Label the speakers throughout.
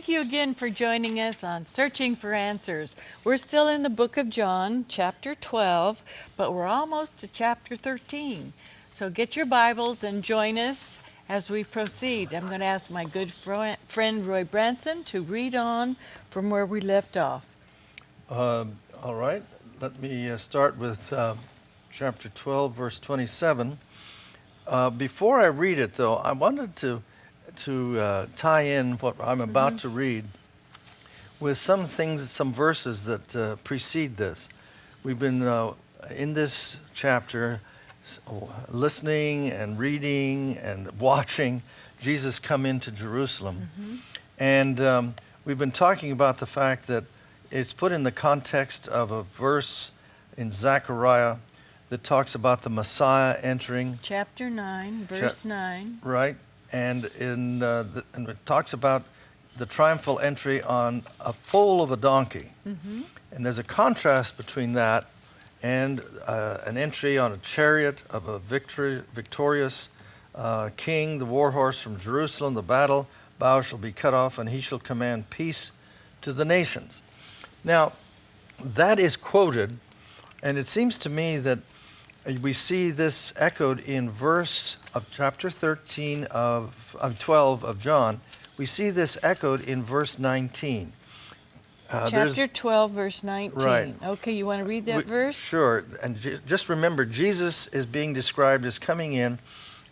Speaker 1: thank you again for joining us on Searching for Answers. We're still in the book of John, chapter 12, but we're almost to chapter 13. So get your Bibles and join us as we proceed. I'm going to ask my good friend Roy Branson to read on from where we left off.
Speaker 2: All right, let me start with chapter 12, verse 27. Before I read it, though, I wanted to tie in what I'm about to read with some things, some verses that precede this. We've been in this chapter listening and reading and watching Jesus come into Jerusalem. And we've been talking about the fact that it's put in the context of a verse in Zechariah that talks about the Messiah entering.
Speaker 1: Chapter 9, verse 9.
Speaker 2: Right. And and it talks about the triumphal entry on a foal of a donkey. And there's a contrast between that and an entry on a chariot of a victorious king, the war horse from Jerusalem. The battle bow shall be cut off, and he shall command peace to the nations. Now, that is quoted, and it seems to me that we see this echoed in verse of chapter 13 of 12 of John. We see this echoed in verse 19.
Speaker 1: Chapter 12, verse 19.
Speaker 2: Right.
Speaker 1: Okay, you want to read that verse?
Speaker 2: Sure. And just remember, Jesus is being described as coming in,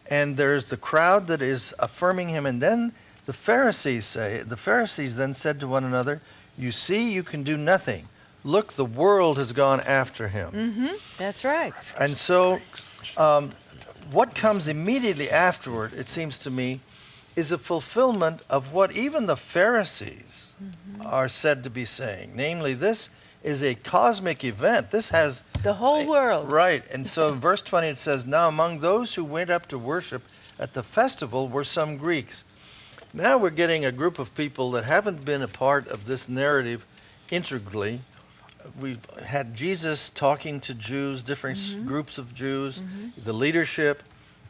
Speaker 2: and there's the crowd that is affirming him, and then the Pharisees then said to one another, "You see, you can do nothing. Look, the world has gone after him."
Speaker 1: That's right.
Speaker 2: And so what comes immediately afterward, it seems to me, is a fulfillment of what even the Pharisees are said to be saying. Namely, this is a cosmic event. This has
Speaker 1: the whole world.
Speaker 2: Right. And so in verse 20 it says, "Now among those who went up to worship at the festival were some Greeks." Now we're getting a group of people that haven't been a part of this narrative integrally. We've had Jesus talking to Jews, different groups of Jews, the leadership,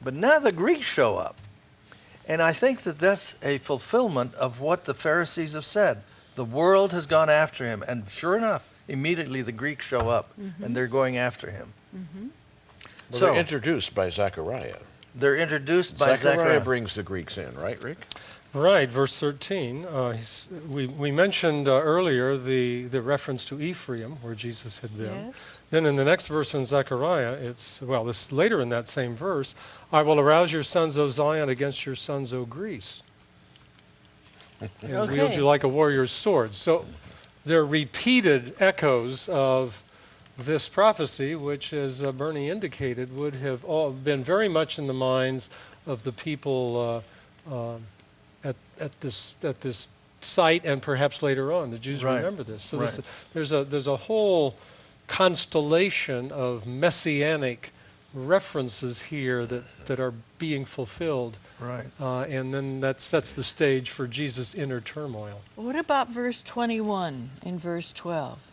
Speaker 2: but now the Greeks show up. And I think that that's a fulfillment of what the Pharisees have said. The world has gone after him, and sure enough, immediately the Greeks show up, and they're going after him.
Speaker 3: Well, they're introduced by Zechariah.
Speaker 2: They're introduced by Zechariah.
Speaker 3: Brings the Greeks in, right, Rick?
Speaker 4: Right, verse 13. We mentioned earlier the reference to Ephraim, where Jesus had been.
Speaker 1: Yes.
Speaker 4: Then in the next verse in Zechariah, this later in that same verse, "I will arouse your sons, O Zion, against your sons, O Greece, and wield you like a warrior's sword." So they're repeated echoes of this prophecy, which, as Bernie indicated, would have all been very much in the minds of the people at this site, and perhaps later on. The Jews remember this. So there's a whole constellation of messianic references here that are being fulfilled.
Speaker 2: Right.
Speaker 4: And then that sets the stage for Jesus' inner turmoil.
Speaker 1: What about verse 21 in verse 12?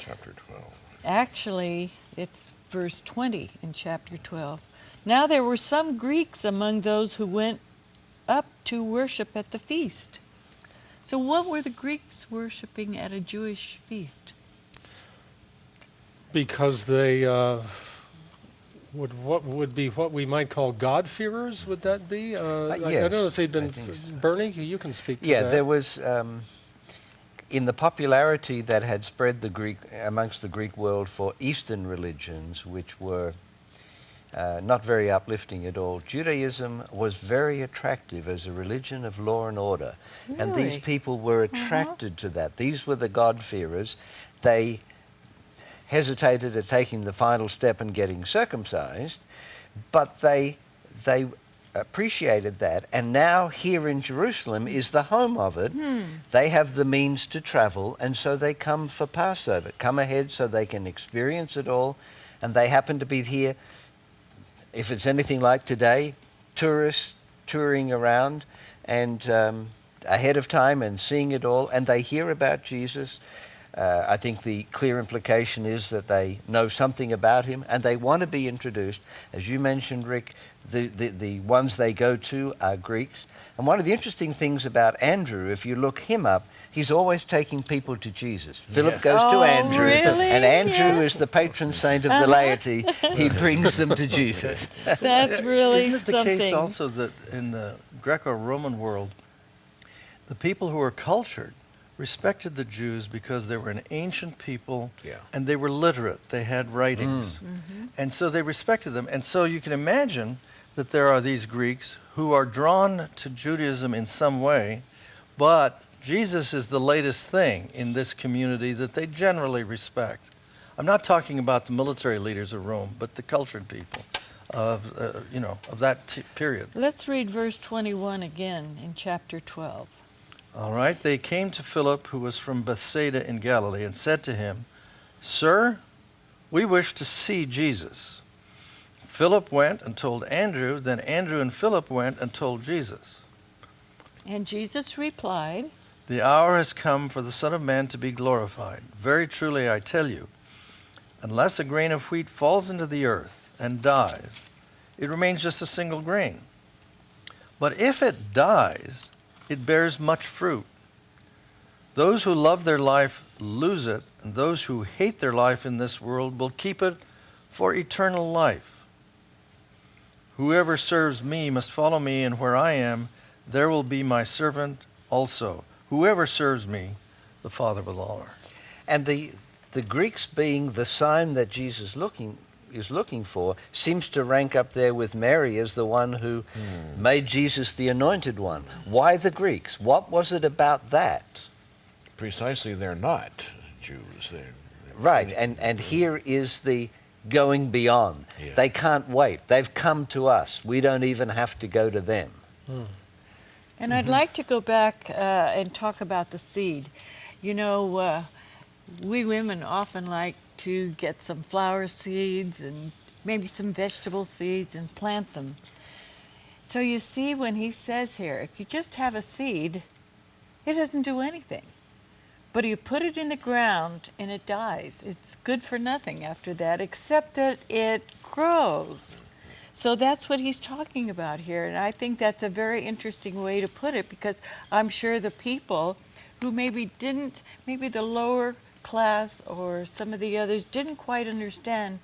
Speaker 3: Chapter 12.
Speaker 1: Actually, it's verse 20 in chapter 12. "Now there were some Greeks among those who went up to worship at the feast." So what were the Greeks worshiping at a Jewish feast?
Speaker 4: Because they would be what we might call God-fearers, would that be?
Speaker 5: Yes,
Speaker 4: I don't know if they'd been... Bernie, you can speak to that.
Speaker 5: Yeah, there was... in the popularity that had spread amongst the Greek world for Eastern religions, which were not very uplifting at all, Judaism was very attractive as a religion of law and order.
Speaker 1: Really?
Speaker 5: And these people were attracted to that. These were the God-fearers. They hesitated at taking the final step and getting circumcised, but they appreciated that, and now here in Jerusalem is the home of it. They have the means to travel, and so they come for Passover, come ahead so they can experience it all, and they happen to be here, if it's anything like today, tourists touring around and ahead of time and seeing it all, and they hear about Jesus. I think the clear implication is that they know something about him and they want to be introduced, as you mentioned, Rick, The ones they go to are Greeks. And one of the interesting things about Andrew, if you look him up, he's always taking people to Jesus. Philip goes to Andrew,
Speaker 1: really?
Speaker 5: and Andrew
Speaker 1: Yeah.
Speaker 5: is the patron saint of the laity. He brings them to Jesus.
Speaker 1: That's really
Speaker 2: Isn't it the
Speaker 1: something.
Speaker 2: case also that in the Greco-Roman world, the people who were cultured respected the Jews because they were an ancient people and they were literate. They had writings. And so they respected them. And so you can imagine that there are these Greeks who are drawn to Judaism in some way, but Jesus is the latest thing in this community that they generally respect. I'm not talking about the military leaders of Rome, but the cultured people of, of that period.
Speaker 1: Let's read verse 21 again in chapter 12.
Speaker 2: All right. They came to Philip, who was from Bethsaida in Galilee, and said to him, "Sir, we wish to see Jesus." Philip went and told Andrew. Then Andrew and Philip went and told Jesus.
Speaker 1: And Jesus replied,
Speaker 2: "The hour has come for the Son of Man to be glorified. Very truly I tell you, unless a grain of wheat falls into the earth and dies, it remains just a single grain. But if it dies, it bears much fruit. Those who love their life lose it, and those who hate their life in this world will keep it for eternal life. Whoever serves me must follow me, and where I am, there will be my servant also. Whoever serves me, the Father will honor."
Speaker 5: And the Greeks being the sign that Jesus is looking for seems to rank up there with Mary as the one who made Jesus the anointed one. Why the Greeks? What was it about that?
Speaker 3: Precisely, they're not Jews.
Speaker 5: Right, and here is the going beyond.
Speaker 3: Yeah.
Speaker 5: They can't wait. They've come to us. We don't even have to go to them.
Speaker 1: and I'd like to go back and talk about the seed. You know, we women often like to get some flower seeds and maybe some vegetable seeds and plant them. So you see, when he says here, if you just have a seed, it doesn't do anything. But you put it in the ground and it dies. It's good for nothing after that, except that it grows. So that's what he's talking about here. And I think that's a very interesting way to put it, because I'm sure the people who maybe the lower class or some of the others didn't quite understand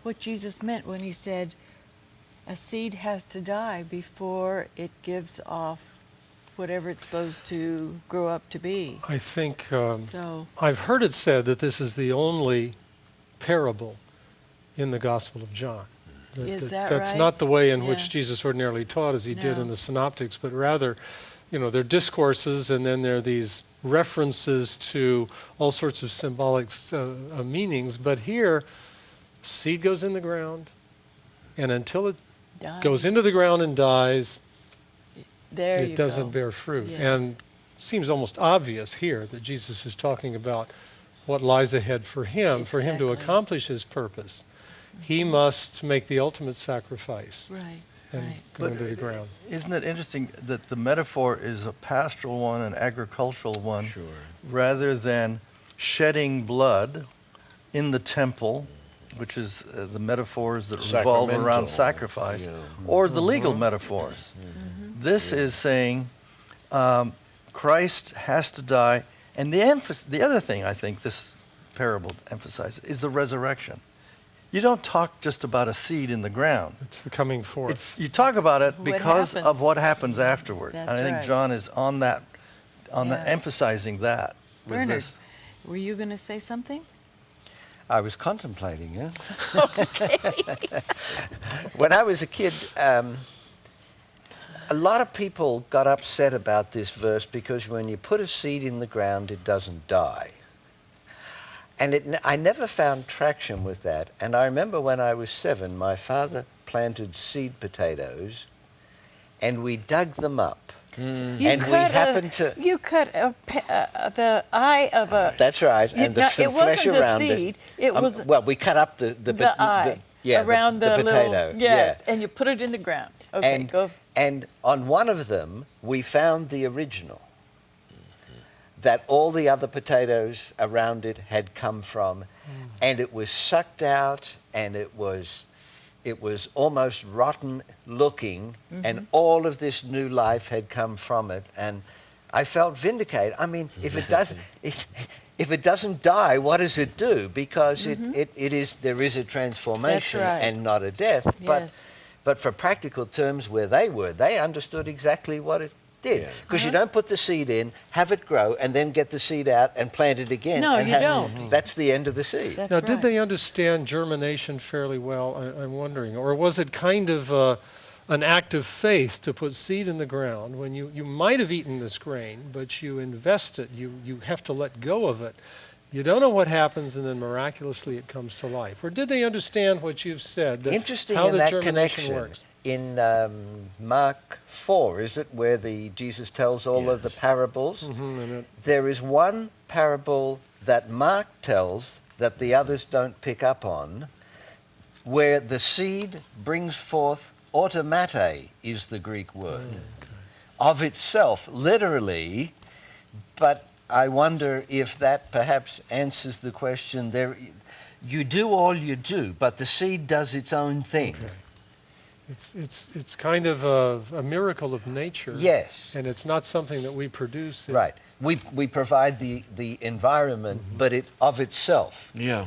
Speaker 1: what Jesus meant when he said a seed has to die before it gives off whatever it's supposed to grow up to be.
Speaker 4: I think
Speaker 1: So
Speaker 4: I've heard it said that this is the only parable in the Gospel of John.
Speaker 1: Is that
Speaker 4: That's
Speaker 1: right?
Speaker 4: not the way in
Speaker 1: Yeah.
Speaker 4: which Jesus ordinarily taught as he did
Speaker 1: No.
Speaker 4: in the Synoptics, but rather, they're discourses, and then there are these references to all sorts of symbolic meanings. But here, seed goes in the ground, and until it goes into the ground and dies,
Speaker 1: there
Speaker 4: it doesn't bear fruit.
Speaker 1: Yes.
Speaker 4: And it seems almost obvious here that Jesus is talking about what lies ahead for him. For him to
Speaker 1: Exactly.
Speaker 4: accomplish his purpose, he must make the ultimate sacrifice
Speaker 1: Right,
Speaker 4: and
Speaker 1: right.
Speaker 4: go into the ground.
Speaker 2: Isn't it interesting that the metaphor is a pastoral one, an agricultural one,
Speaker 3: Sure.
Speaker 2: rather than shedding blood in the temple, which is the metaphors that revolve around
Speaker 3: Sacramental,
Speaker 2: sacrifice,
Speaker 3: yeah.
Speaker 2: or the legal metaphors. This is saying Christ has to die. And the other thing I think this parable emphasizes is the resurrection. You don't talk just about a seed in the ground.
Speaker 4: It's the coming forth.
Speaker 2: You talk about it
Speaker 1: What
Speaker 2: because
Speaker 1: happens.
Speaker 2: of what happens afterward.
Speaker 1: That's
Speaker 2: and I think
Speaker 1: right.
Speaker 2: John is on that,
Speaker 1: Yeah.
Speaker 2: emphasizing that with
Speaker 1: Bernard,
Speaker 2: this.
Speaker 1: were you going to say something?
Speaker 5: I was contemplating it. When I was a kid, a lot of people got upset about this verse because when you put a seed in the ground, it doesn't die. And I never found traction with that. And I remember when I was 7, my father planted seed potatoes, and we dug them up.
Speaker 1: You
Speaker 5: And we
Speaker 1: cut
Speaker 5: happened to...
Speaker 1: You cut the eye of a...
Speaker 5: That's right, and the
Speaker 1: it
Speaker 5: flesh
Speaker 1: wasn't a
Speaker 5: around
Speaker 1: seed. It was
Speaker 5: well, we cut up the
Speaker 1: eye around the
Speaker 5: potato.
Speaker 1: little... Yes,
Speaker 5: yeah.
Speaker 1: and you put it in the ground. Okay,
Speaker 5: And,
Speaker 1: go.
Speaker 5: and on one of them, we found the original that all the other potatoes around it had come from, and it was sucked out, and it was it was almost rotten looking, and all of this new life had come from it, and I felt vindicated. I mean, if it doesn't, if it doesn't die, what does it do? Because there is a transformation
Speaker 1: That's right.
Speaker 5: and not a death.
Speaker 1: Yes.
Speaker 5: But for practical terms, where they understood exactly what it did. Because you don't put the seed in, have it grow, and then get the seed out and plant it again.
Speaker 1: No,
Speaker 5: and
Speaker 1: you don't.
Speaker 5: That's the end of the seed.
Speaker 1: That's
Speaker 4: Now,
Speaker 1: right.
Speaker 4: did they understand germination fairly well? I'm wondering. Or was it kind of an act of faith to put seed in the ground when you might have eaten this grain, but you invest it, you have to let go of it. You don't know what happens, and then miraculously it comes to life. Or did they understand what you've said, that
Speaker 5: Interesting
Speaker 4: how
Speaker 5: in
Speaker 4: the
Speaker 5: that
Speaker 4: germination
Speaker 5: connection.
Speaker 4: works?
Speaker 5: In Mark 4, is it, where Jesus tells all of the parables? There is one parable that Mark tells that the others don't pick up on, where the seed brings forth automate, is the Greek word, of itself, literally, but I wonder if that perhaps answers the question. You do all you do, but the seed does its own thing.
Speaker 4: Okay. It's kind of a miracle of nature.
Speaker 5: Yes.
Speaker 4: And it's not something that we produce.
Speaker 5: Right. We provide the environment, but it of itself.
Speaker 3: Yeah.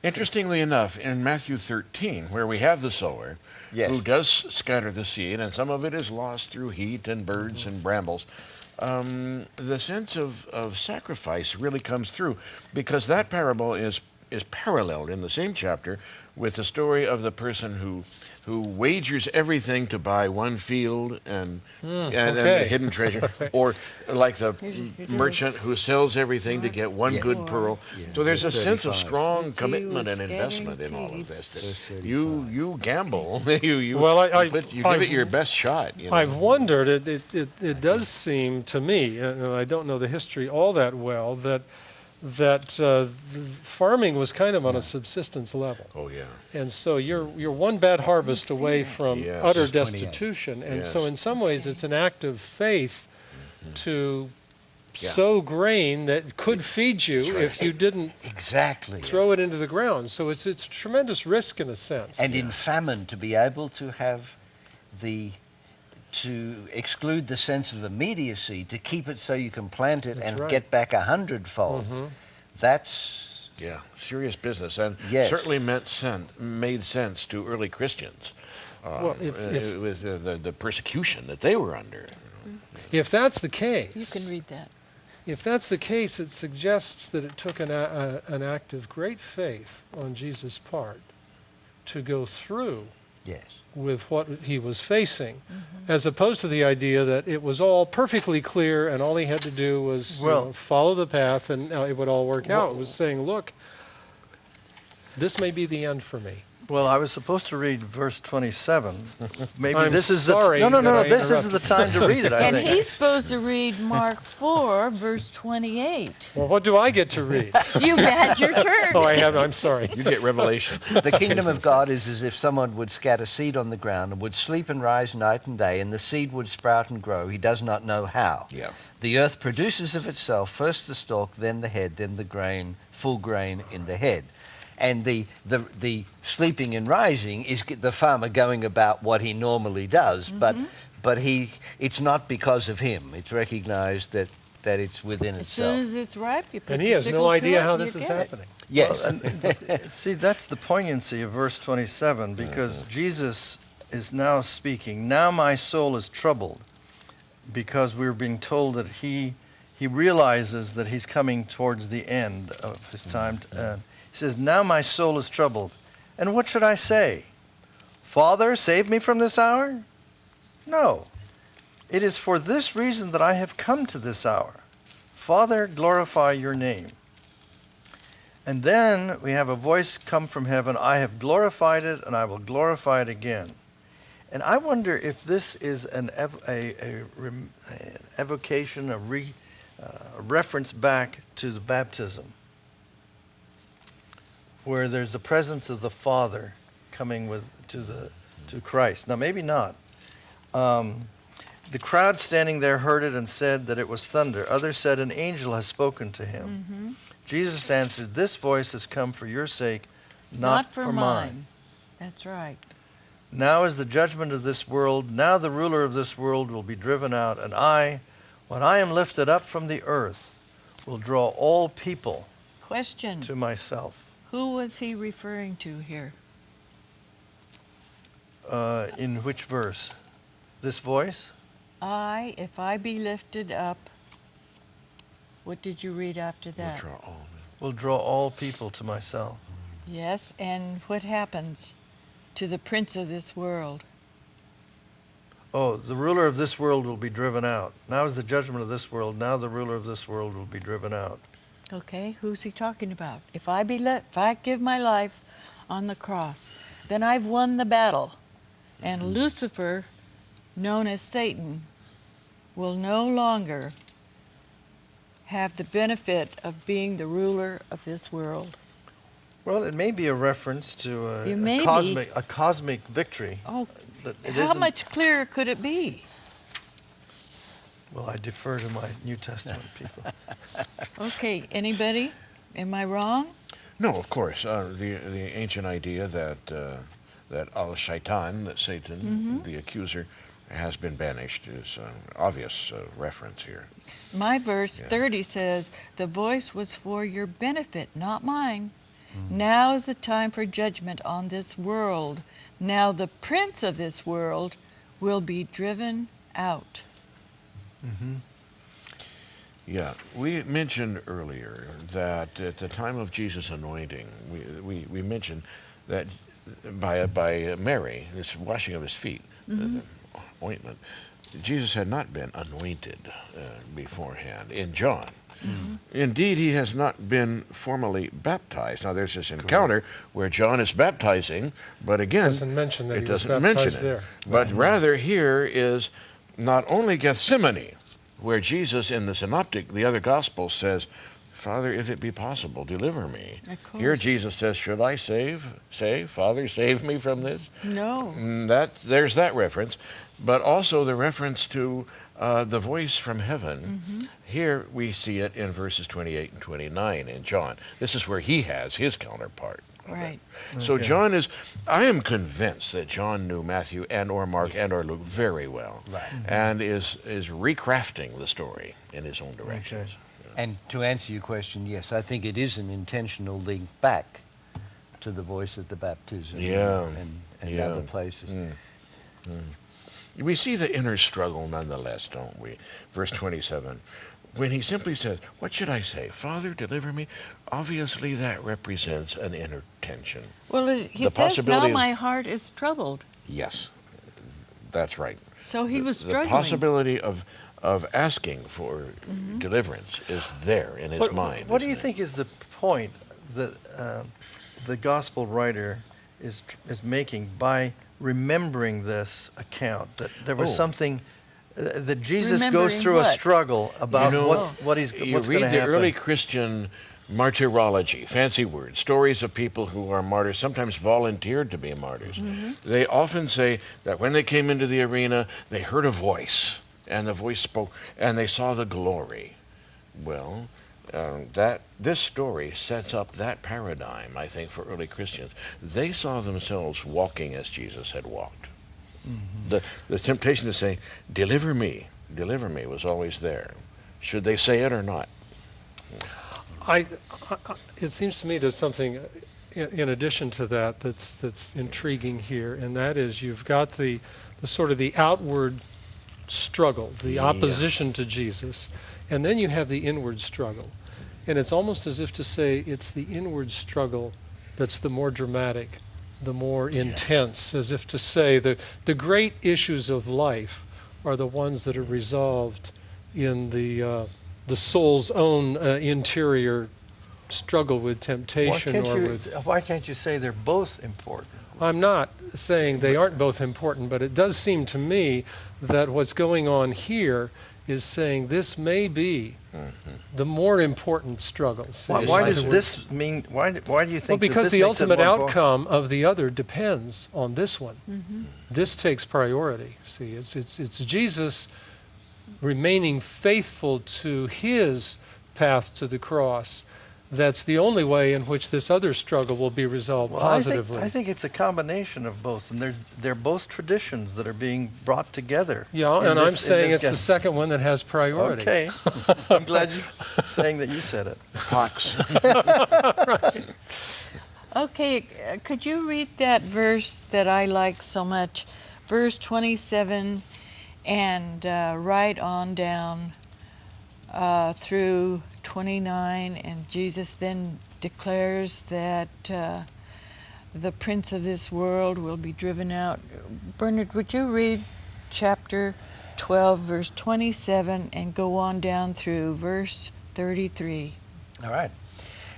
Speaker 3: Interestingly enough, in Matthew 13, where we have the sower,
Speaker 5: Yes.
Speaker 3: who does scatter the seed, and some of it is lost through heat and birds and brambles, the sense of sacrifice really comes through, because that parable is paralleled in the same chapter with the story of the person who wagers everything to buy one field and a hidden treasure, or like the merchant who sells everything to get one good pearl. So there's a sense of strong commitment and investment in all of this. You gamble, you give it your best shot. You know?
Speaker 4: I've wondered, it does seem to me, and I don't know the history all that well, that farming was kind of on a subsistence level.
Speaker 3: Oh yeah.
Speaker 4: And so you're one bad harvest away from
Speaker 3: Yes.
Speaker 4: utter
Speaker 3: Verse
Speaker 5: 28.
Speaker 4: destitution. And
Speaker 3: Yes.
Speaker 4: so in some ways it's an act of faith to sow grain that could feed you if you didn't
Speaker 5: Exactly.
Speaker 4: throw it into the ground. So it's a tremendous risk in a sense.
Speaker 5: And in famine, to be able to have to exclude the sense of immediacy, to keep it so you can plant it
Speaker 4: That's
Speaker 5: and
Speaker 4: right.
Speaker 5: get back 100-fold. That's
Speaker 3: Yeah, serious business, and
Speaker 5: Yes.
Speaker 3: certainly made sense to early Christians.
Speaker 4: Well, if-
Speaker 3: with the persecution that they were under.
Speaker 4: If that's the case,
Speaker 1: You can read that.
Speaker 4: if that's the case, it suggests that it took an act of great faith on Jesus' part to go through
Speaker 5: yes.
Speaker 4: with what he was facing, as opposed to the idea that it was all perfectly clear and all he had to do was follow the path and it would all work out. It was saying, look, this may be the end for me.
Speaker 2: Well, I was supposed to read verse 27. Maybe
Speaker 4: I'm
Speaker 2: this is
Speaker 4: sorry
Speaker 2: no.
Speaker 4: that I
Speaker 2: This isn't the time to read it. I
Speaker 1: And
Speaker 2: think.
Speaker 1: he's supposed to read Mark 4, verse 28.
Speaker 4: Well, what do I get to read?
Speaker 1: You had your turn.
Speaker 4: Oh, I have. I'm sorry.
Speaker 3: You get revelation.
Speaker 5: The kingdom of God is as if someone would scatter seed on the ground and would sleep and rise night and day, and the seed would sprout and grow. He does not know how.
Speaker 3: Yeah.
Speaker 5: The earth produces of itself first the stalk, then the head, then the grain, full grain in the head. And the sleeping and rising is the farmer going about what he normally does, but it's not because of him. It's recognized that it's within
Speaker 1: As
Speaker 5: itself.
Speaker 1: soon as it's ripe, you put
Speaker 4: And
Speaker 1: the
Speaker 4: he has
Speaker 1: sickle
Speaker 4: no
Speaker 1: to
Speaker 4: idea
Speaker 1: it
Speaker 4: how
Speaker 1: and
Speaker 4: this
Speaker 1: you
Speaker 4: is
Speaker 1: get it.
Speaker 4: happening.
Speaker 5: Yes.
Speaker 2: See, that's the poignancy of verse 27, because Jesus is now speaking. Now my soul is troubled, because we're being told that he realizes that he's coming towards the end of his time. He says, now my soul is troubled. And what should I say? Father, save me from this hour? No. It is for this reason that I have come to this hour. Father, glorify your name. And then we have a voice come from heaven, I have glorified it, and I will glorify it again. And I wonder if this is an evocation, a reference back to the baptism, where there's the presence of the Father coming to Christ. Now, maybe not. The crowd standing there heard it and said that it was thunder. Others said, an angel has spoken to him. Jesus answered, this voice has come for your sake, not for mine.
Speaker 1: That's right.
Speaker 2: Now is the judgment of this world. Now the ruler of this world will be driven out. And I, when I am lifted up from the earth, will draw all people
Speaker 1: Question.
Speaker 2: to myself.
Speaker 1: Who was he referring to here?
Speaker 2: In which verse? This voice?
Speaker 1: If I be lifted up. What did you read after that?
Speaker 3: Draw all men.
Speaker 2: Will draw all people to myself.
Speaker 1: Yes, and what happens to the prince of this world?
Speaker 2: Oh, the ruler of this world will be driven out. Now is the judgment of this world. Now the ruler of this world will be driven out.
Speaker 1: Okay, who's he talking about? If I give my life on the cross, then I've won the battle. And Lucifer, known as Satan, will no longer have the benefit of being the ruler of this world.
Speaker 2: Well, it may be a reference to
Speaker 1: It may
Speaker 2: a cosmic victory.
Speaker 1: Oh,
Speaker 2: But it
Speaker 1: how
Speaker 2: isn't-
Speaker 1: much clearer could it be?
Speaker 2: Well, I defer to my New Testament people.
Speaker 1: Okay, anybody? Am I wrong?
Speaker 3: No, of course. The ancient idea that al-Shaitan, that Satan, the accuser, has been banished is obvious reference here.
Speaker 1: My verse
Speaker 3: Yeah.
Speaker 1: 30 says, "The voice was for your benefit, not mine. Now is the time for judgment on this world. Now the prince of this world will be driven out."
Speaker 3: Yeah, we mentioned earlier that at the time of Jesus' anointing, we mentioned that by Mary, this washing of his feet, the ointment, Jesus had not been anointed beforehand in John. Indeed, he has not been formally baptized. Now, there's this encounter where John is baptizing, but again,
Speaker 4: Doesn't mention that
Speaker 3: it
Speaker 4: he was
Speaker 3: doesn't mention
Speaker 4: baptized
Speaker 3: it.
Speaker 4: there.
Speaker 3: But rather here is not only Gethsemane, where Jesus in the synoptic, the other gospel says, "Father, if it be possible, deliver me."
Speaker 1: Of course.
Speaker 3: Here Jesus says, "Should I say, Father, save me from this?"
Speaker 1: No.
Speaker 3: There's that reference, but also the reference to the voice from heaven. Here we see it in verses 28 and 29 in John. This is where he has his counterpart.
Speaker 1: Right.
Speaker 3: So
Speaker 2: Okay.
Speaker 3: I am convinced that John knew Matthew and or Mark and or Luke very well, and is recrafting the story in his own directions.
Speaker 2: Okay.
Speaker 5: And to answer your question, yes, I think it is an intentional link back to the voice at the baptism
Speaker 3: Yeah.
Speaker 5: and
Speaker 3: Yeah.
Speaker 5: other places.
Speaker 3: We see the inner struggle nonetheless, don't we? Verse 27, when he simply says, "What should I say? Father, deliver me." Obviously that represents an inner tension.
Speaker 1: Well, he
Speaker 3: The
Speaker 1: says, "Now
Speaker 3: possibility of-
Speaker 1: my heart is troubled."
Speaker 3: Yes, that's right.
Speaker 1: So he was
Speaker 3: The
Speaker 1: struggling.
Speaker 3: possibility of asking for deliverance is there in his mind.
Speaker 2: What do you
Speaker 3: isn't it?
Speaker 2: think is the point that the gospel writer is making by remembering this account? That there was
Speaker 3: Oh.
Speaker 2: something that Jesus goes
Speaker 1: Remembering
Speaker 2: through a
Speaker 1: what?
Speaker 2: struggle about
Speaker 3: You know,
Speaker 2: what's
Speaker 3: You
Speaker 2: going to
Speaker 3: read the
Speaker 2: happen.
Speaker 3: early Christian martyrology, fancy word, stories of people who are martyrs, sometimes volunteered to be martyrs. They often say that when they came into the arena, they heard a voice, and the voice spoke, and they saw the glory. Well, this story sets up that paradigm, I think, for early Christians. They saw themselves walking as Jesus had walked. The temptation to say, deliver me, was always there. Should they say it or not?
Speaker 4: It seems to me there's something in addition to that that's intriguing here, and that is you've got the sort of the outward struggle, the opposition to Jesus, and then you have the inward struggle. And it's almost as if to say it's the inward struggle that's the more dramatic, the more intense, as if to say the great issues of life are the ones that are resolved in the soul's own interior struggle with temptation
Speaker 2: Why can't you say they're both important?
Speaker 4: I'm not saying they aren't both important, but it does seem to me that what's going on here is saying this may be the more important struggle.
Speaker 2: Why does this mean? Why do you think?
Speaker 4: Well, because
Speaker 2: that
Speaker 4: the
Speaker 2: this makes it
Speaker 4: ultimate
Speaker 2: more important?
Speaker 4: outcome of the other depends on this one. This takes priority. See, it's Jesus remaining faithful to his path to the cross that's the only way in which this other struggle will be resolved
Speaker 2: Well,
Speaker 4: positively.
Speaker 2: I think it's a combination of both, and they're both traditions that are being brought together.
Speaker 4: Yeah,
Speaker 2: in
Speaker 4: and I'm
Speaker 2: this- in
Speaker 4: saying
Speaker 2: this
Speaker 4: it's the
Speaker 2: guess.
Speaker 4: second one that has priority.
Speaker 2: Okay, I'm glad you're saying that you said it.
Speaker 3: Pox.
Speaker 1: Okay, could you read that verse that I like so much? Verse 27 and right on down through 29. And Jesus then declares that the prince of this world will be driven out. Bernard, would you read chapter 12, verse 27, and go on down through verse 33?
Speaker 5: All right.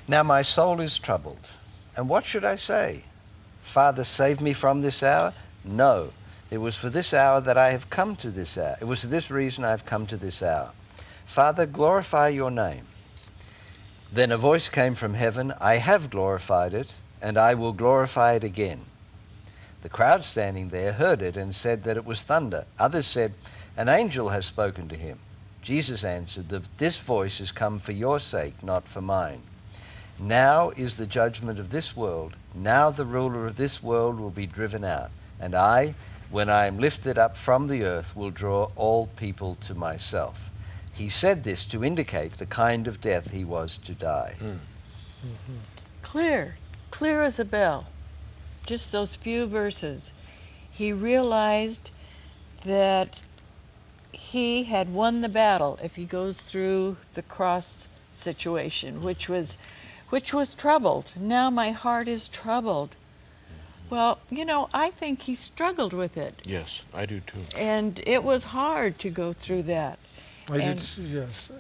Speaker 5: Now my soul is troubled. And what should I say? Father, save me from this hour? No. It was for this hour that I have come to this hour. It was for this reason I have come to this hour. Father, glorify your name. Then a voice came from heaven, I have glorified it, and I will glorify it again. The crowd standing there heard it and said that it was thunder. Others said, an angel has spoken to him. Jesus answered, this voice has come for your sake, not for mine. Now is the judgment of this world. Now the ruler of this world will be driven out. And I, when I am lifted up from the earth, will draw all people to myself. He said this to indicate the kind of death he was to die.
Speaker 1: Clear as a bell. Just those few verses. He realized that he had won the battle if he goes through the cross situation, which was troubled. Now my heart is troubled. Well, I think he struggled with it.
Speaker 3: Yes, I do too.
Speaker 1: And it was hard to go through that.
Speaker 4: Yes.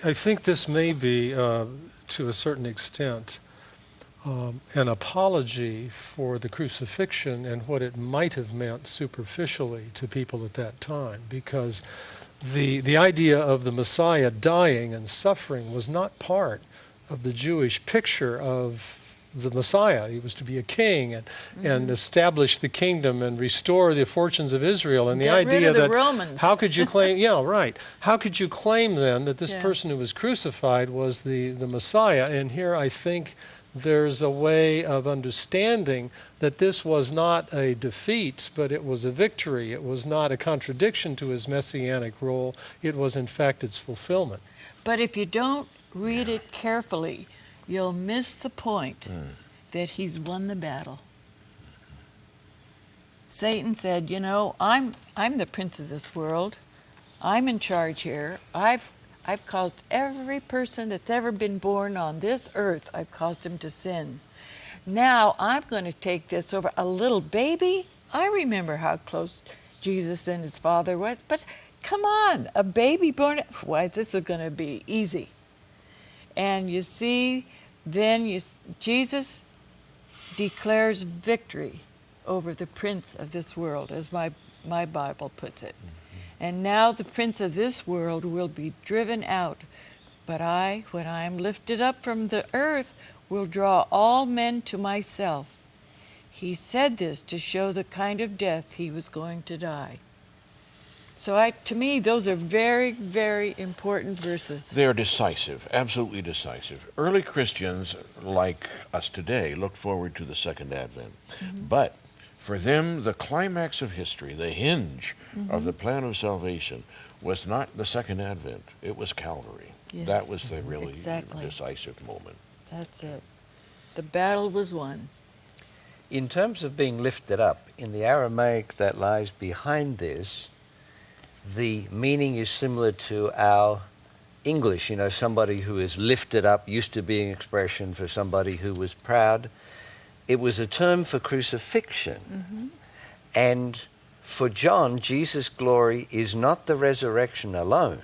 Speaker 4: I think this may be, to a certain extent, an apology for the crucifixion and what it might have meant superficially to people at that time, because the idea of the Messiah dying and suffering was not part of the Jewish picture of the Messiah. He was to be a king and establish the kingdom and restore the fortunes of Israel. And the
Speaker 1: Get
Speaker 4: idea
Speaker 1: rid of the
Speaker 4: that
Speaker 1: Romans.
Speaker 4: how could you claim? Yeah, right. How could you claim then that this person who was crucified was the Messiah? And here I think there's a way of understanding that this was not a defeat, but it was a victory. It was not a contradiction to his messianic role. It was, in fact, its fulfillment.
Speaker 1: But if you don't read it carefully, you'll miss the point that he's won the battle. Satan said, I'm the prince of this world. I'm in charge here. I've caused every person that's ever been born on this earth, I've caused him to sin. Now I'm going to take this over. A little baby? I remember how close Jesus and his father was, but come on, a baby born, why, this is going to be easy. And you see, then Jesus declares victory over the prince of this world, as my Bible puts it. And now the prince of this world will be driven out. But I, when I am lifted up from the earth, will draw all men to myself. He said this to show the kind of death he was going to die. So to me, those are very, very important verses.
Speaker 3: They're decisive, absolutely decisive. Early Christians, like us today, looked forward to the Second Advent. But for them, the climax of history, the hinge of the plan of salvation, was not the Second Advent. It was Calvary.
Speaker 1: Yes,
Speaker 3: that was the really
Speaker 1: exactly.
Speaker 3: decisive moment.
Speaker 1: That's it. The battle was won.
Speaker 5: In terms of being lifted up, in the Aramaic that lies behind this, the meaning is similar to our English. Somebody who is lifted up used to be an expression for somebody who was proud. It was a term for crucifixion. And for John, Jesus' glory is not the resurrection alone,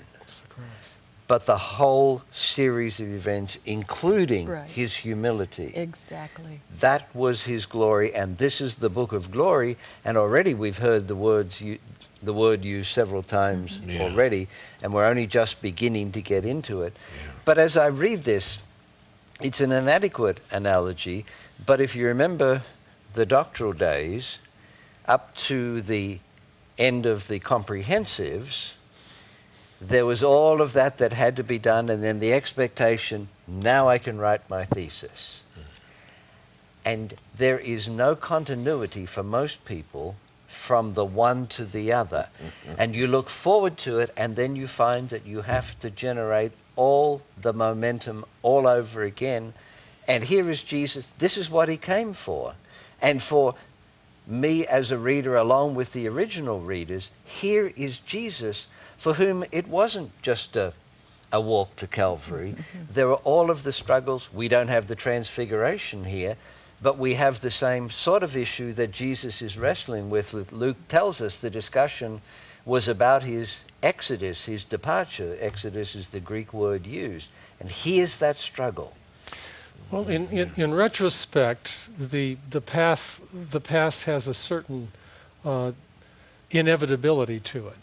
Speaker 5: but the whole series of events, including his humility.
Speaker 1: Exactly.
Speaker 5: That was his glory, and this is the book of glory. And already we've heard the word used several times already, and we're only just beginning to get into it. But as I read this, it's an inadequate analogy, but if you remember the doctoral days, up to the end of the comprehensives, there was all of that that had to be done, and then the expectation, now I can write my thesis. And there is no continuity for most people from the one to the other. And you look forward to it, and then you find that you have to generate all the momentum all over again. And here is Jesus. This is what he came for. And for me as a reader, along with the original readers, here is Jesus, for whom it wasn't just a walk to Calvary. There were all of the struggles. We don't have the transfiguration here, but we have the same sort of issue that Jesus is wrestling with. Luke tells us the discussion was about his exodus, his departure. Exodus is the Greek word used. And here's that struggle.
Speaker 4: Well, in retrospect, the past has a certain inevitability to it.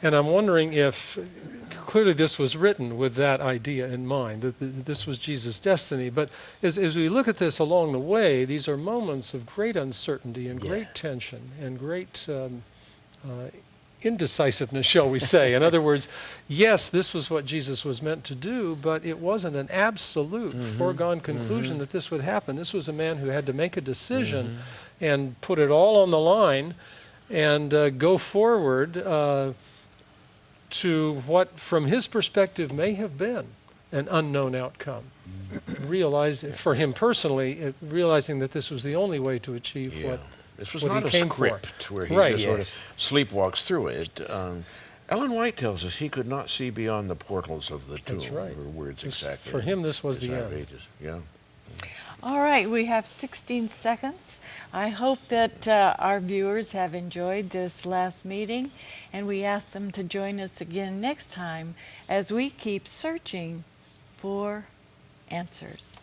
Speaker 4: And I'm wondering if, clearly this was written with that idea in mind, that this was Jesus' destiny. But as we look at this along the way, these are moments of great uncertainty and great tension and great indecisiveness, shall we say. In other words, yes, this was what Jesus was meant to do, but it wasn't an absolute foregone conclusion that this would happen. This was a man who had to make a decision and put it all on the line and go forward to what, from his perspective, may have been an unknown outcome. For him personally, realizing that this was the only way to achieve what
Speaker 3: this was
Speaker 4: what
Speaker 3: not
Speaker 4: he
Speaker 3: a
Speaker 4: came
Speaker 3: script
Speaker 4: for.
Speaker 3: where he
Speaker 4: Right.
Speaker 3: just sort of sleepwalks through it. Ellen White tells us he could not see beyond the portals of the tomb.
Speaker 4: That's right.
Speaker 3: Her words exactly.
Speaker 4: For him, this was
Speaker 3: It's
Speaker 4: the end.
Speaker 3: outrageous. Yeah.
Speaker 1: All right, we have 16 seconds. I hope that our viewers have enjoyed this last meeting, and we ask them to join us again next time as we keep searching for answers.